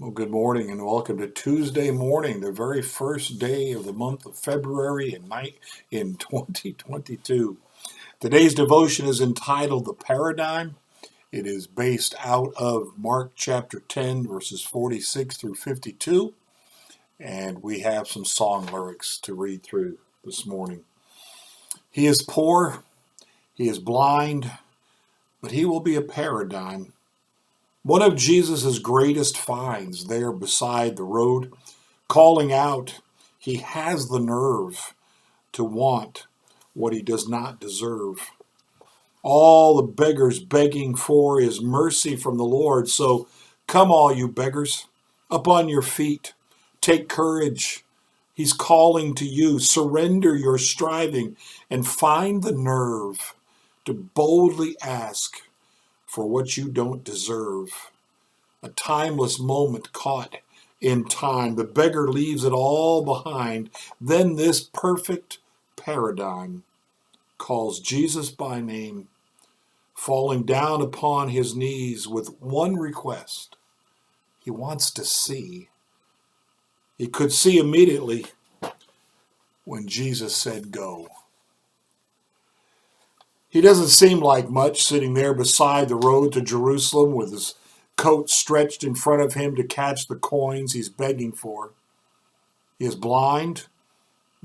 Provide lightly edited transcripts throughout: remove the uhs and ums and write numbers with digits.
Well, good morning and welcome to Tuesday morning, the very first day of the month of February in 2022. Today's devotion is entitled The Paradigm. It is based out of Mark chapter 10, verses 46 through 52, and we have some song lyrics to read through this morning. He is poor, he is blind, but he will be a paradigm. One of Jesus' greatest finds there beside the road, calling out, he has the nerve to want what he does not deserve. All the beggars begging for is mercy from the Lord. So come all you beggars, up on your feet, take courage. He's calling to you. Surrender your striving and find the nerve to boldly ask for what you don't deserve. A timeless moment caught in time. The beggar leaves it all behind. Then this perfect paradigm calls Jesus by name, falling down upon his knees with one request. He wants to see. He could see immediately when Jesus said go. He doesn't seem like much sitting there beside the road to Jerusalem with his coat stretched in front of him to catch the coins he's begging for. He is blind.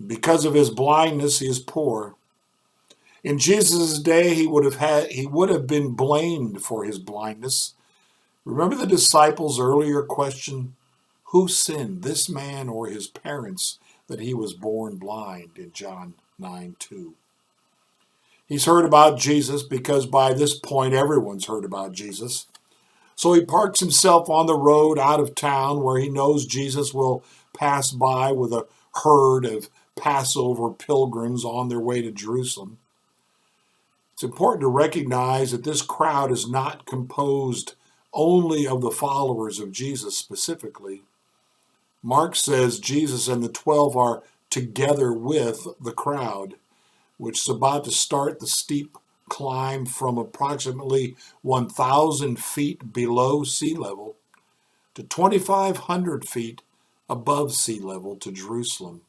Because of his blindness, he is poor. In Jesus' day, he would have been blamed for his blindness. Remember the disciples' earlier question, who sinned, this man or his parents, that he was born blind, in John 9:2. He's heard about Jesus because by this point everyone's heard about Jesus. So he parks himself on the road out of town where he knows Jesus will pass by with a herd of Passover pilgrims on their way to Jerusalem. It's important to recognize that this crowd is not composed only of the followers of Jesus specifically. Mark says Jesus and the 12 are together with the crowd, which is about to start the steep climb from approximately 1,000 feet below sea level to 2,500 feet above sea level to Jerusalem.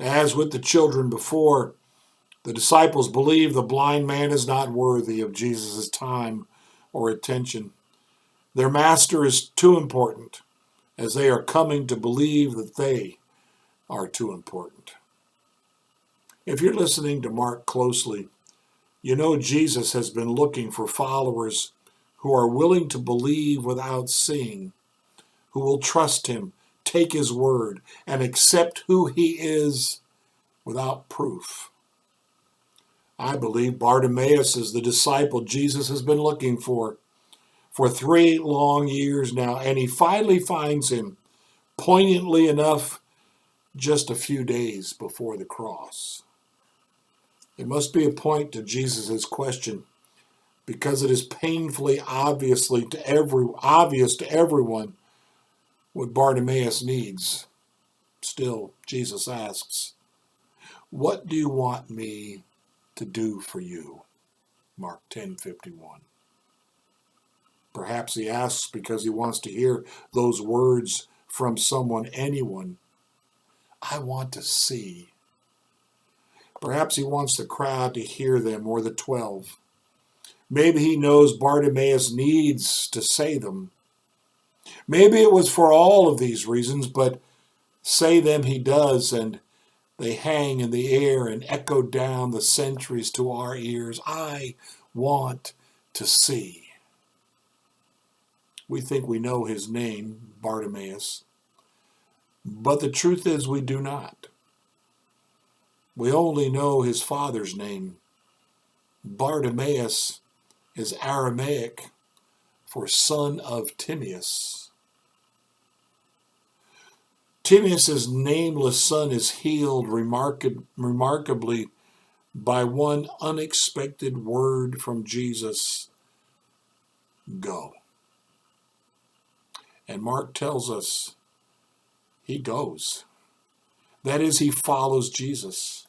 As with the children before, the disciples believe the blind man is not worthy of Jesus' time or attention. Their master is too important, as they are coming to believe that they are too important. If you're listening to Mark closely, you know Jesus has been looking for followers who are willing to believe without seeing, who will trust him, take his word, and accept who he is without proof. I believe Bartimaeus is the disciple Jesus has been looking for 3 long years now, and he finally finds him, poignantly enough, just a few days before the cross. There must be a point to Jesus' question, because it is painfully obvious to everyone what Bartimaeus needs. Still, Jesus asks, what do you want me to do for you? Mark 10:51. Perhaps he asks because he wants to hear those words from anyone. I want to see. Perhaps he wants the crowd to hear them, or the 12. Maybe he knows Bartimaeus needs to say them. Maybe it was for all of these reasons, but say them he does, and they hang in the air and echo down the centuries to our ears. I want to see. We think we know his name, Bartimaeus, but the truth is we do not. We only know his father's name. Bartimaeus is Aramaic for son of Timaeus. Timaeus' nameless son is healed remarkably by one unexpected word from Jesus, go. And Mark tells us he goes. That is, he follows Jesus.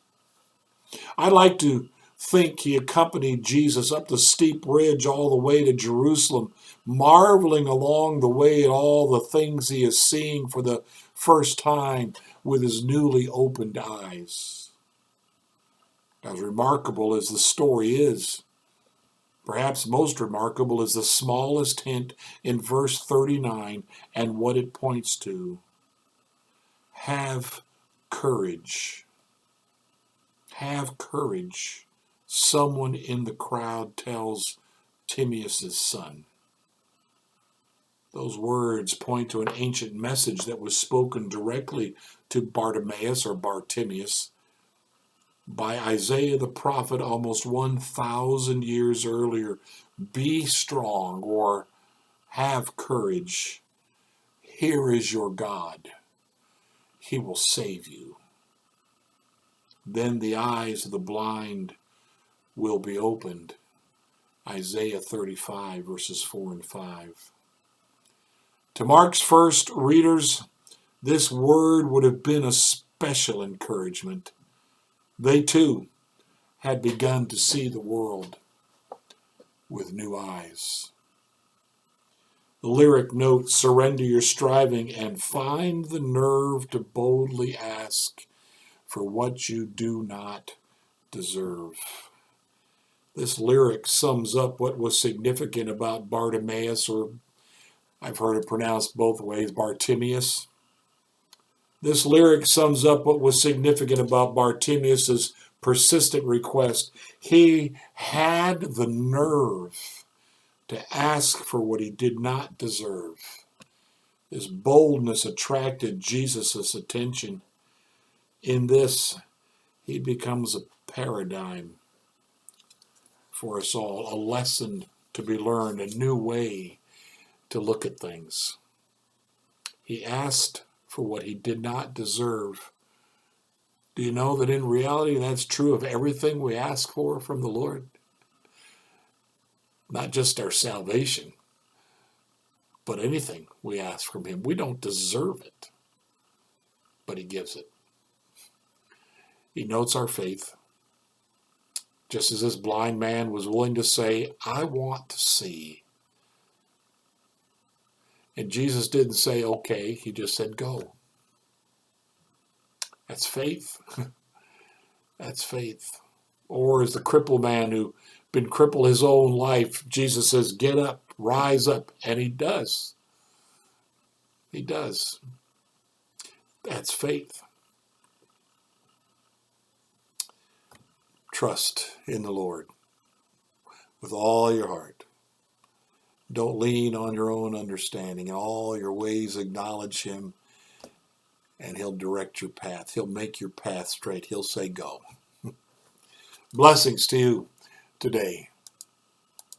I like to think he accompanied Jesus up the steep ridge all the way to Jerusalem, marveling along the way at all the things he is seeing for the first time with his newly opened eyes. As remarkable as the story is, perhaps most remarkable is the smallest hint in verse 39 and what it points to. Have courage. Have courage. Someone in the crowd tells Timaeus' son. Those words point to an ancient message that was spoken directly to Bartimaeus or Bartimaeus by Isaiah the prophet almost 1,000 years earlier. Be strong, or have courage. Here is your God. He will save you. Then the eyes of the blind will be opened. Isaiah 35, verses 4 and 5. To Mark's first readers, this word would have been a special encouragement. They too had begun to see the world with new eyes. The lyric notes, surrender your striving and find the nerve to boldly ask for what you do not deserve. This lyric sums up what was significant about Bartimaeus, or I've heard it pronounced both ways, Bartimaeus. This lyric sums up what was significant about Bartimaeus' persistent request. He had the nerve to ask for what he did not deserve. His boldness attracted Jesus' attention. In this, he becomes a paradigm for us all, a lesson to be learned, a new way to look at things. He asked for what he did not deserve. Do you know that in reality that's true of everything we ask for from the Lord? Not just our salvation, but anything we ask from him. We don't deserve it, but he gives it. He notes our faith. Just as this blind man was willing to say, I want to see. And Jesus didn't say, okay, he just said, go. That's faith. That's faith. Or as the crippled man who been crippled his own life, Jesus says, get up, rise up. And he does. He does. That's faith. Trust in the Lord with all your heart. Don't lean on your own understanding. In all your ways acknowledge him, and he'll direct your path. He'll make your path straight. He'll say go. Blessings to you today.